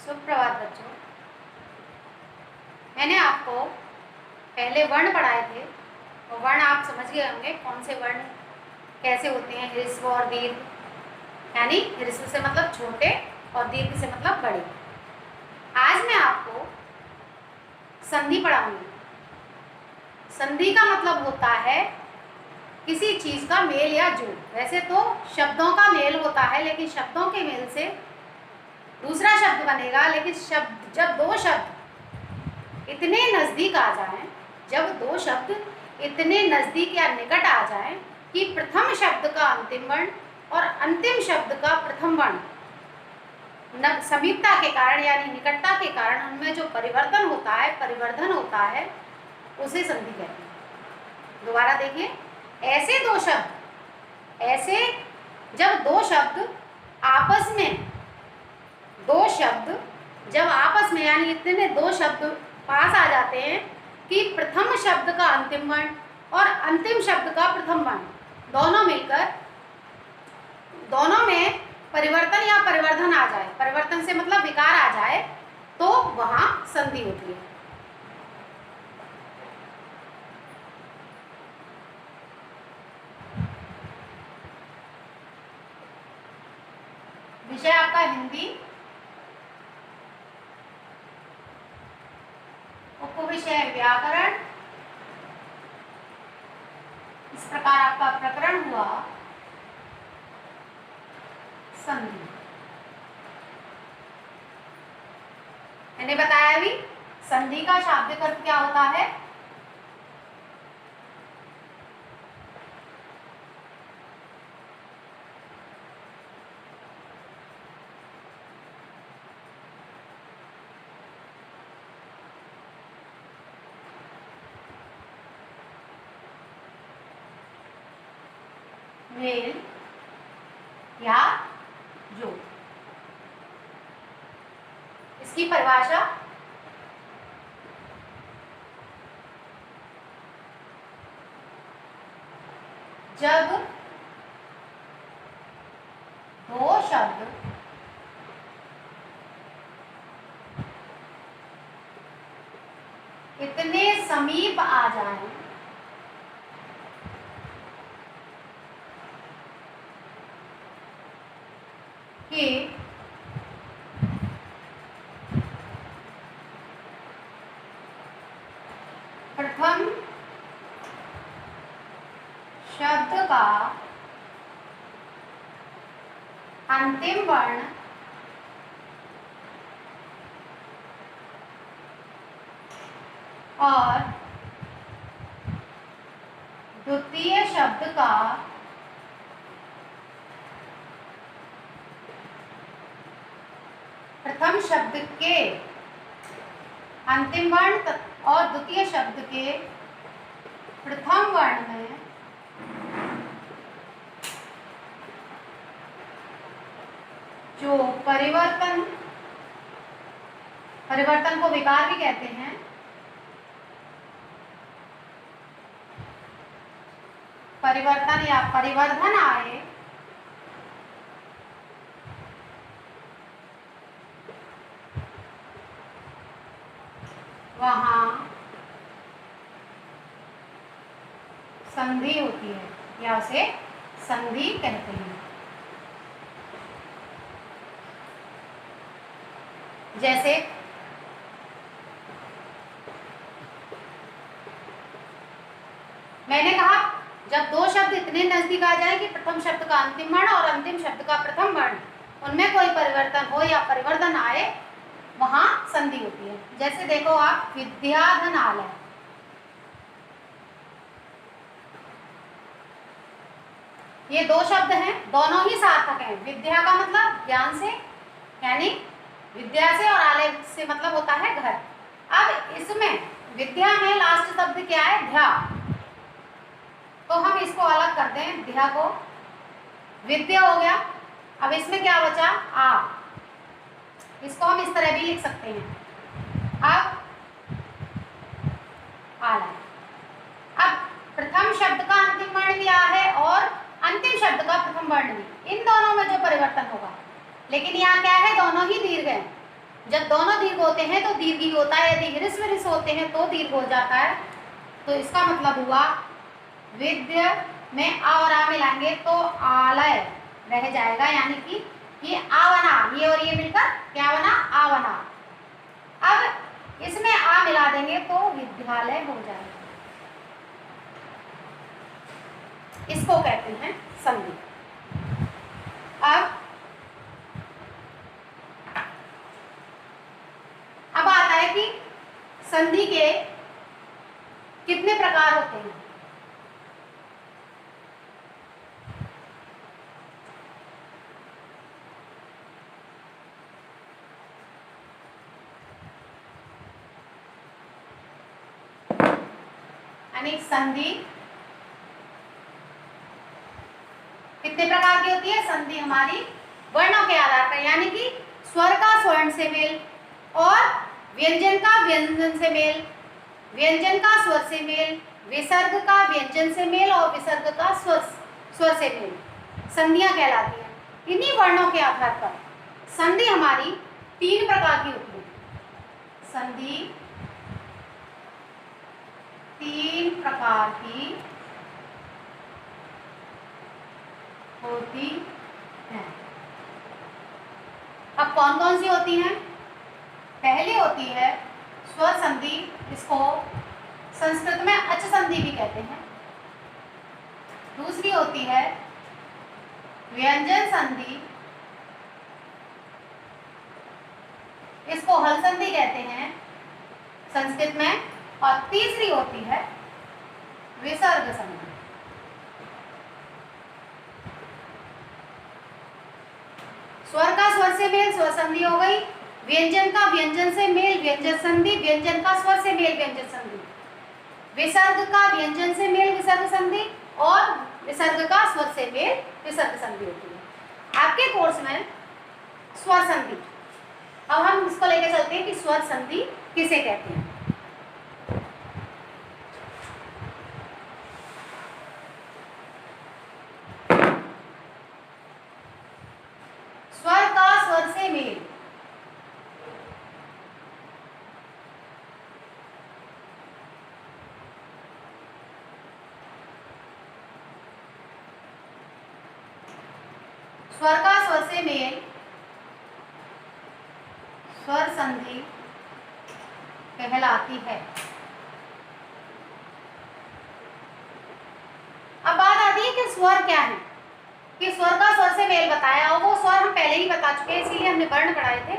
सुप्रभात बच्चों। मैंने आपको पहले वर्ण पढ़ाए थे और वर्ण आप समझ गए होंगे कौन से वर्ण कैसे होते हैं। ह्रस्व और दीर्घ, यानी ह्रस्व से मतलब छोटे और दीर्घ से मतलब बड़े। आज मैं आपको संधि पढ़ाऊंगी। संधि का मतलब होता है किसी चीज का मेल या जोड़। वैसे तो शब्दों का मेल होता है, लेकिन शब्दों के मेल से दूसरा शब्द बनेगा। लेकिन जब दो शब्द इतने नजदीक आ जाएं, जब दो शब्द इतने नजदीक या निकट आ जाएं कि प्रथम शब्द का अंतिम वर्ण और अंतिम शब्द का प्रथम वर्ण समीपता के कारण यानी निकटता के कारण उनमें जो परिवर्तन होता है, परिवर्धन होता है, उसे संधि कहते हैं। दोबारा देखिए, जब दो शब्द आपस में यानी इतने दो शब्द पास आ जाते हैं कि प्रथम शब्द का अंतिम वर्ण और अंतिम शब्द का प्रथम वर्ण दोनों मिलकर दोनों में परिवर्तन या परिवर्धन आ जाए, परिवर्तन से मतलब विकार आ जाए, तो वहां संधि होती है। विषय आपका हिंदी, उपविषय व्याकरण। इस प्रकार आपका प्रकरण हुआ संधि। मैंने बताया अभी संधि का शाब्दिक अर्थ क्या होता है। मेल या जोड़। इसकी परिभाषा जब दो शब्द इतने समीप आ जाएं कि प्रथम शब्द का अंतिम वर्ण और द्वितीय शब्द का प्रथम शब्द के अंतिम वर्ण और द्वितीय शब्द के प्रथम वर्ण में जो परिवर्तन को विकार भी कहते हैं, परिवर्तन या परिवर्धन आए, वहां संधि होती है या उसे संधि कहते हैं। जैसे मैंने कहा, जब दो शब्द इतने नजदीक आ जाए कि प्रथम शब्द का अंतिम वर्ण और अंतिम शब्द का प्रथम वर्ण उनमें कोई परिवर्तन हो या परिवर्तन आए, वहां संधि होती है। जैसे देखो आप, विद्याधनालय, ये दो शब्द हैं, दोनों ही सार्थक हैं। विद्या का मतलब ज्ञान से यानी विद्या से, और आलय से मतलब होता है घर। अब इसमें विद्या में लास्ट शब्द क्या है, ध्या, तो हम इसको अलग कर दें, ध्या को, विद्या हो गया। अब इसमें क्या बचा, आ, इसको हम इस तरह भी लिख सकते हैं। अब आलय, अब प्रथम शब्द का अंतिम वर्ण भी आ है और अंतिम शब्द का प्रथम वर्ण भी, इन दोनों में जो परिवर्तन होगा, लेकिन यहाँ क्या है, दोनों ही दीर्घ हैं। जब दोनों दीर्घ होते हैं तो दीर्घ ही होता है, यदि ह्रस्व ऋस्व होते हैं तो दीर्घ हो जाता है। तो इसका मतलब हुआ विद्य में आ और आ मिलाएंगे तो आलय रह जाएगा, यानी कि ये आवना, ये और ये मिलकर क्या बना, आवना। अब इसमें आ मिला देंगे तो विद्यालय हो जाएगा। इसको कहते हैं संधि। अब आता है कि संधि के कितने प्रकार होते हैं। यानी संधि कितने प्रकार की होती है। संधि हमारी वर्णों के आधार पर, यानी कि स्वर का स्वर्ण से मेल और व्यंजन का व्यंजन से मेल, व्यंजन का स्वर से मेल, विसर्ग का व्यंजन से मेल और विसर्ग का स्वर से मेल, संधियां कहलाती हैं। इन्हीं वर्णों के आधार पर संधि हमारी 3 प्रकार की होती है। संधि 3 प्रकार की होती है। अब कौन कौन सी होती हैं। पहली होती है स्वर संधि, इसको संस्कृत में अच संधि भी कहते हैं। दूसरी होती है व्यंजन संधि, इसको हल संधि कहते हैं संस्कृत में। और तीसरी होती है विसर्ग संधि। स्वर का स्वर से मेल स्वर संधि हो गई, व्यंजन का व्यंजन से मेल व्यंजन संधि, व्यंजन का स्वर से मेल व्यंजन संधि, विसर्ग का व्यंजन से मेल विसर्ग संधि और विसर्ग का स्वर से मेल विसर्ग संधि होती है आपके कोर्स में स्वर संधि। अब हम इसको लेकर चलते हैं कि स्वर संधि किसे कहते हैं। स्वर का स्वर से मेल, स्वर का स्वर से मेल स्वर संधि कहलाती है। अब बात आती है कि स्वर क्या है, कि स्वर का स्वर से मेल बताया और वो स्वर हम पहले ही बता चुके हैं, इसीलिए हमने वर्ण पढ़ाए थे।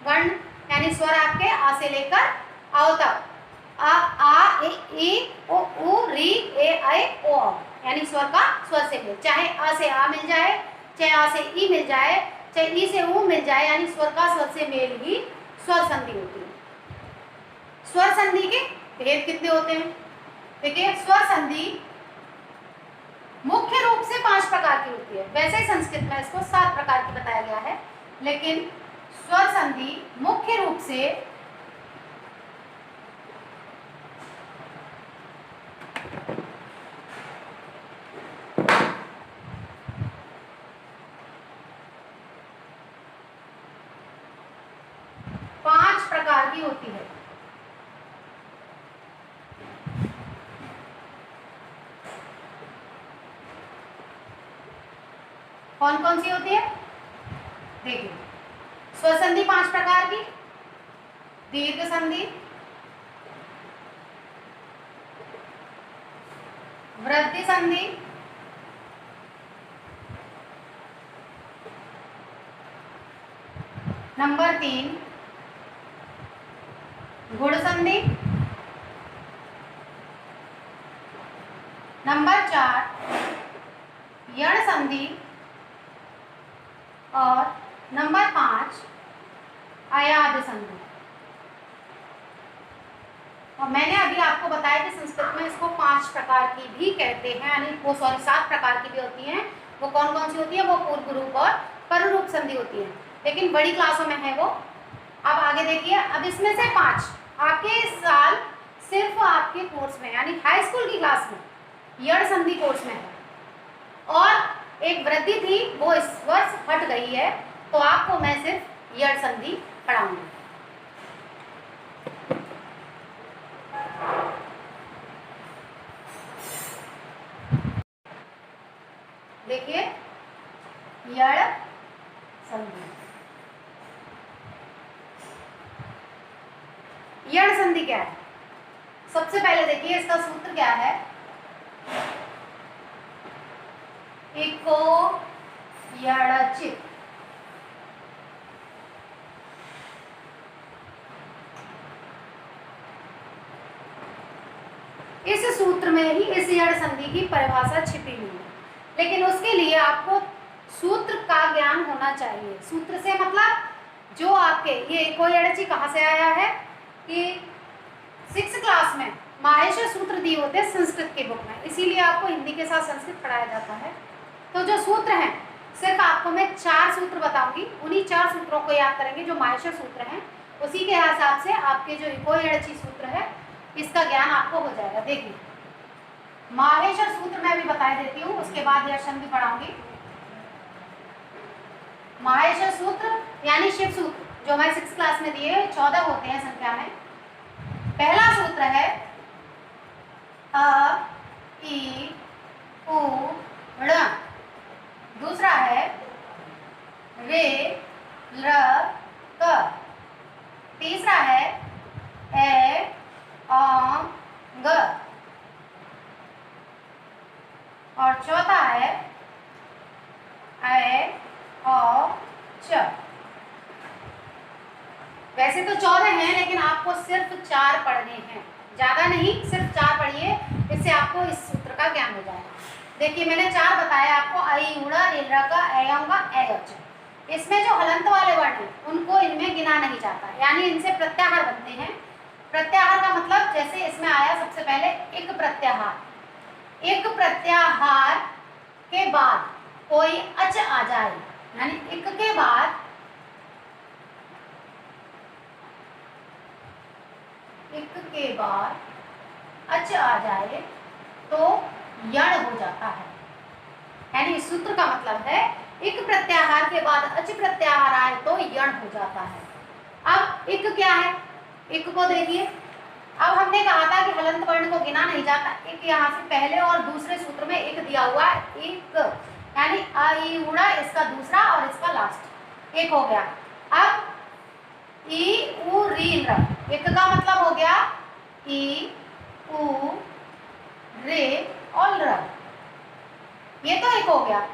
वर्ण यानी स्वर आपके आ से लेकर आओ तक, आ ए ई ओ उ री ए ऐ ओ औ, यानी स्वर का स्वर से मेल। चाहे आ से आ मिल जाए, चाहे आ से ई मिल जाए, चाहे ई से ऊ मिल जाए, यानी स्वर का स्वर से मेल ही स्वर संधि होती है। स्वर संधि के भेद कितने होते हैं। देखिए स्वर संधि मुख्य रूप से 5 प्रकार की होती है। वैसे ही संस्कृत में इसको 7 प्रकार की बताया गया है, लेकिन स्वर संधि मुख्य रूप से प्रकार की होती है। कौन कौन सी होती है देखिए। स्वर संधि 5 प्रकार की, दीर्घ संधि, वृद्धि संधि, नंबर 3 गुण संधि, नंबर 4 यण संधि और नंबर 5 अयाद संधि। और मैंने अभी आपको बताया कि संस्कृत में इसको 5 प्रकार की भी कहते हैं, यानी वो 7 प्रकार की भी होती हैं। वो कौन कौन सी होती है, वो पूर्व रूप और पर रूप संधि होती है, लेकिन बड़ी क्लासों में है वो। अब आगे देखिए, अब इसमें से 5 आपके इस साल सिर्फ आपके कोर्स में यानी हाई स्कूल की क्लास में यण संधि कोर्स में है, और एक वृद्धि थी वो इस वर्ष हट गई है, तो आपको मैं सिर्फ यण संधि पढ़ाऊंगी। यण संधि क्या है? सबसे पहले देखिए इसका सूत्र क्या है, इको यणचित। इस सूत्र में ही इस यण संधि की परिभाषा छिपी हुई है, लेकिन उसके लिए आपको सूत्र का ज्ञान होना चाहिए। सूत्र से मतलब जो आपके ये इको यणचि कहाँ से आया है कि 6th क्लास में माहेश्वर सूत्र दिए होते हैं संस्कृत की बुक में, इसीलिए आपको हिंदी के साथ संस्कृत पढ़ाया जाता है। तो जो सूत्र हैं, सिर्फ आपको मैं 4 सूत्र बताऊंगी, उन्हीं 4 सूत्रों को याद करेंगे जो माहेश्वर सूत्र हैं, उसी के हिसाब से आपके जो इको यणचि सूत्र है इसका ज्ञान आपको हो जाएगा। देखिए माहेश्वर सूत्र मैं भी बता देती हूँ, उसके बाद यण संधि पढ़ाऊंगी। माहेश्वर सूत्र यानी शिव सूत्र जो हमारे 6th क्लास में दिए 14 होते हैं संख्या में। पहला सूत्र है अ इ उ ऋ, दूसरा है रे ल क, तीसरा है ए अ ग, और चौथा है ए अ च। वैसे तो 14 हैं, लेकिन आपको सिर्फ 4 पढ़ने हैं, ज़्यादा नहीं, सिर्फ 4 पढ़िए, इससे आपको इस सूत्र का ज्ञान हो जाएगा। देखिए मैंने 4 बताया आपको, आई उड़ा रिलरा का एयंगा एयच। इसमें जो हलंत वाले वर्ण हैं उनको इनमें गिना नहीं जाता, यानी इनसे प्रत्याहार बनते हैं। प्रत्याहार का मतलब जैसे इसमें आया सबसे पहले इक प्रत्याहार। इक प्रत्याहार के बाद कोई अच आ जाए, यानी इक के बाद इक के बाद अच आ जाए तो यण हो जाता है। यानी इस सूत्र का मतलब है इक प्रत्याहार के बाद अच प्रत्याहार आए तो यण हो जाता है। अब इक क्या है, इक को देखिए, अब हमने कहा था कि हलंत वर्ण को गिना नहीं जाता, इक यहाँ से पहले और दूसरे सूत्र में इक दिया हुआ है, इक यानी अ इ उड़ा इसका दूसरा और इसका लास्ट एक हो गया। अब ई उ री र, इक का मतलब हो गया ई उ रे और र, ये तो एक हो गया।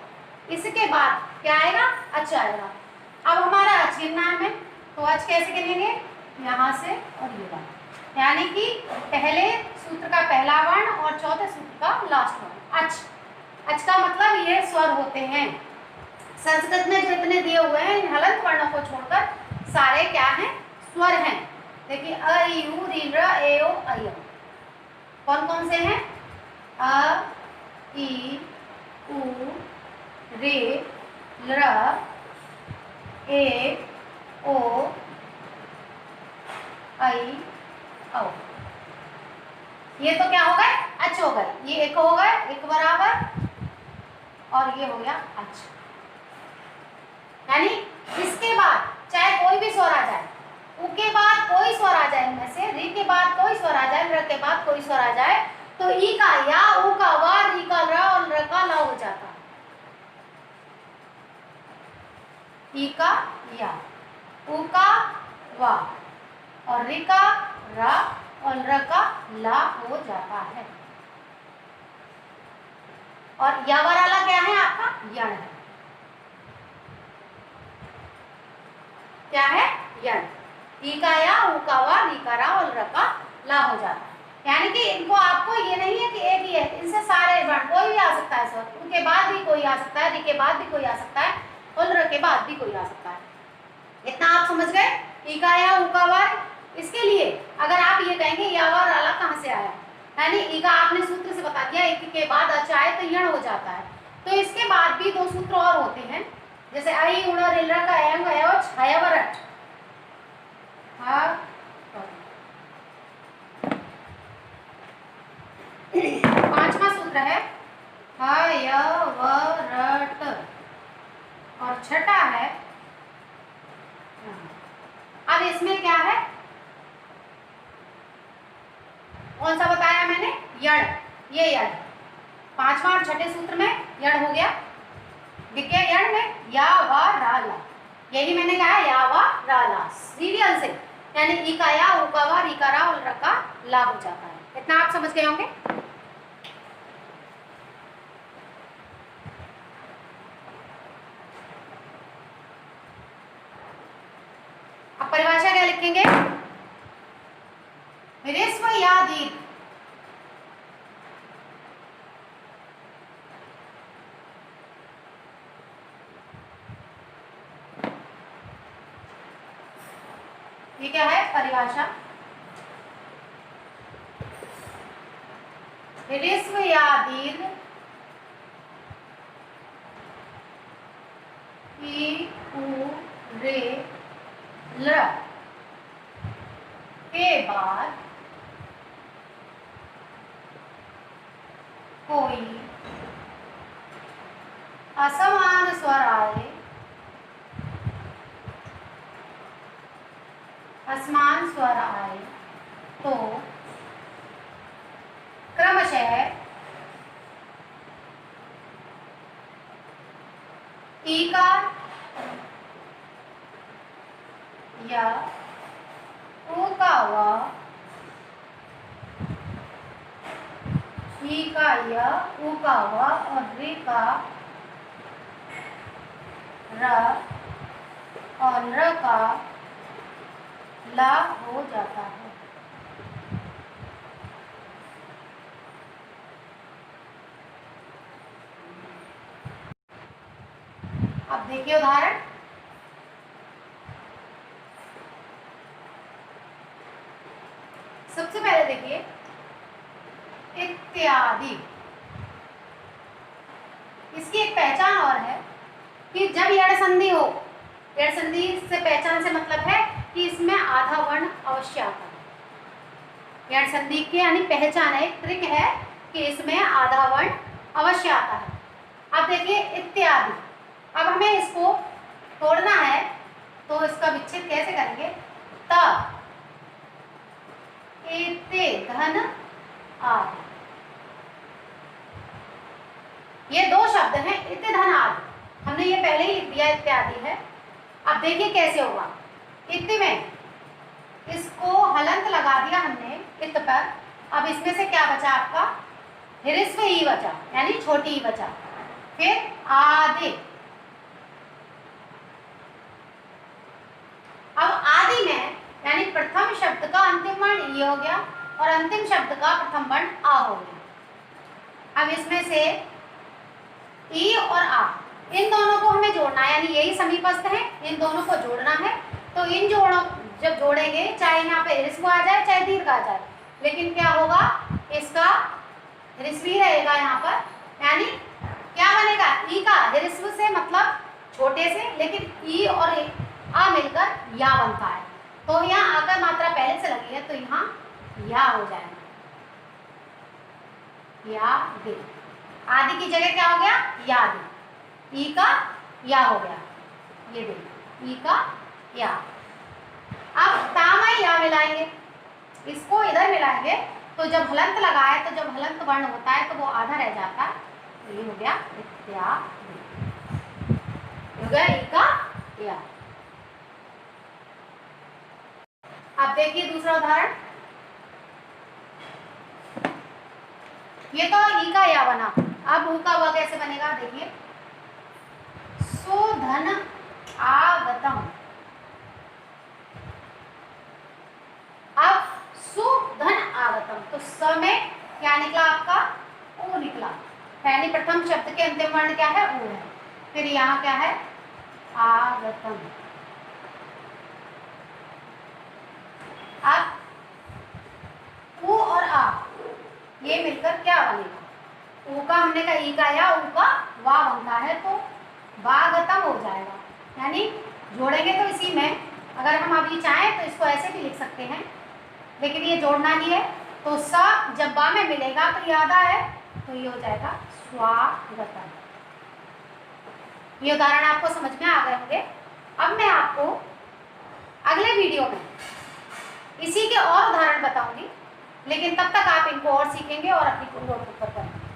इसके बाद क्या आएगा, अच आएगा। अब हमारा अच गिनना है हमें, तो अच कैसे गिनेंगे, यहाँ से और ये वाला, यानी कि पहले सूत्र का पहला वर्ण और चौथे सूत्र का लास्ट वर्ण अच। अच का मतलब ये स्वर होते हैं। संस्कृत में जो इतने दिए हुए हैं इन हलंत वर्णों को छोड़कर सारे क्या हैं, स्वर हैं। देखिए अ इ उ री र ए ओ ऐ ओ कौन कौन से हैं, अ इ उ रे ल ए ओ ऐ ओ। ये तो क्या हो गए, अच हो गए, ये एक हो गए, एक बराबर, और ये हो गया अच। यानी इसके बाद चाहे कोई भी स्वर आ जाए, उ के बाद कोई स्वर आ जाए, इनमें से री के बाद कोई स्वर आ जाए, र के बाद कोई स्वर आ जाए, तो ई का या, उ का वा, री का र और र का ला हो जाता है। ई का या, उ का वा और री का रा और र का ला हो जाता है। और या वाला क्या है आपका, यण है। क्या है, यण। ई का या, उ का वा, री का रा और र का ला हो जाता है। यानी कि इनको आपको ये नहीं है कि एक ही है, इनसे सारे वर्ण कोई भी आ सकता है, सर उनके बाद भी कोई आ सकता है, री के बाद भी कोई आ सकता है और र के बाद भी कोई आ सकता है। इतना आप समझ गए, ई का या, उ का वा। इसके लिए अगर आप ये कहेंगे या वा राला कहाँ से आया, यानी ई का आपने सूत्र से बता दिया, एक के बाद अच आए तो यण हो जाता है। तो इसके बाद भी 2 सूत्र और होते हैं, जैसे आई उड़ा रेलरा का एंग एव छायावरट। हाँ 5वां सूत्र है हयवरट, और छठा है, अब इसमें क्या है, कौन सा बताया मैंने, यण। ये यण 5वां और छठे सूत्र में यण हो गया। दिखे यण में या वा रा ला, यही मैंने कहा या वा रा ला, सीरियल से यानी ई का या, ऊ का वा, री का रा और र का ला हो जाता है। इतना आप समझ गए होंगे। अब परिभाषा क्या लिखेंगे? ह्रस्व या दीर्घ ये क्या है परिभाषा? ह्रस्व या दीर्घ ई उ रे ल के बाद कोई असमान स्वर आए, असमान स्वर आए तो क्रमशः ई का या, ऊ का व, ई का य, ऊ का व और री का र और र का ला हो जाता है। अब देखिए उदाहरण। सबसे पहले देखिए इत्यादि। इसकी एक पहचान और है कि जब यड़ संधि हो, यड़ संधि से पहचान से मतलब है कि इसमें आधा वर्ण अवश्य आता है। यड़ संधि की यानी पहचान है, एक ट्रिक है कि इसमें आधा वर्ण अवश्य आता है। अब देखिए इत्यादि। अब हमें इसको तोड़ना है तो इसका विच्छेद कैसे करेंगे? त एते धन आदि, ये दो शब्द हैं इत्ते धन आदि। हमने ये पहले ही लिख दिया इत्यादि है। अब देखिए कैसे होगा। इत्ते में इसको हलंत लगा दिया हमने इत पर। अब इसमें से क्या बचा आपका? ह्रस्व ई बचा यानी छोटी ई बचा। फिर आदि। अब आदि में यानी प्रथम शब्द का अंतिम वर्ण ई हो गया और अंतिम शब्द का प्रथम वर्ण आ हो गया। अब इसमें से ई और आ, इन दोनों को हमें जोड़ना है, यानी यही समीपस्थ है, इन दोनों को जोड़ना है। तो इन जोड़ों जब जोड़ेंगे, चाहे यहाँ पे ह्रस्व आ जाए चाहे दीर्घ आ जाए, लेकिन क्या होगा? इसका ह्रस्वी रहेगा यहाँ पर। यानी क्या बनेगा? ई का ह्रस्व से मतलब छोटे से, लेकिन ई और आ मिलकर या बनता है। तो यहाँ आकर मात्रा पहले से लगी है तो यहाँ या हो जाएगा, या दे। आदि की जगह क्या हो गया? या दे। ई का या हो गया, ये दे, ई का या। अब तामय या मिलाएंगे, इसको इधर मिलाएंगे तो जब हलंत लगाए तो जब हलंत वर्ण होता है तो वो आधा रह जाता है। तो ये हो गया इत्यादि, हो गया ई का या। अब देखिए दूसरा उदाहरण। ये तो ई का या बना। अब ऊ का व कैसे बनेगा? देखिए सुधन आगतम। अब सुधन आगतम तो स में क्या निकला आपका? ऊ निकला। यानी प्रथम शब्द के अंतिम वर्ण क्या है? ऊ है। फिर यहाँ क्या है? आगतम। अब ऊ और आ ये मिलकर क्या बनेगा? ऊ का हमने कहा ई का या, ऊ का वा बनता है तो वागतम हो जाएगा। यानी जोड़ेंगे तो इसी में, अगर हम अभी चाहें तो इसको ऐसे भी लिख सकते हैं, लेकिन ये जोड़ना ही है। तो स जब बा में मिलेगा तो ये आधा है तो ये हो जाएगा स्वागतम। ये उदाहरण आपको समझ में आ गए होंगे। अब मैं आपको अगले वीडियो में इसी के और उदाहरण बताऊंगी, लेकिन तब तक आप इनको और सीखेंगे और अपनी नोटबुक पर करेंगे।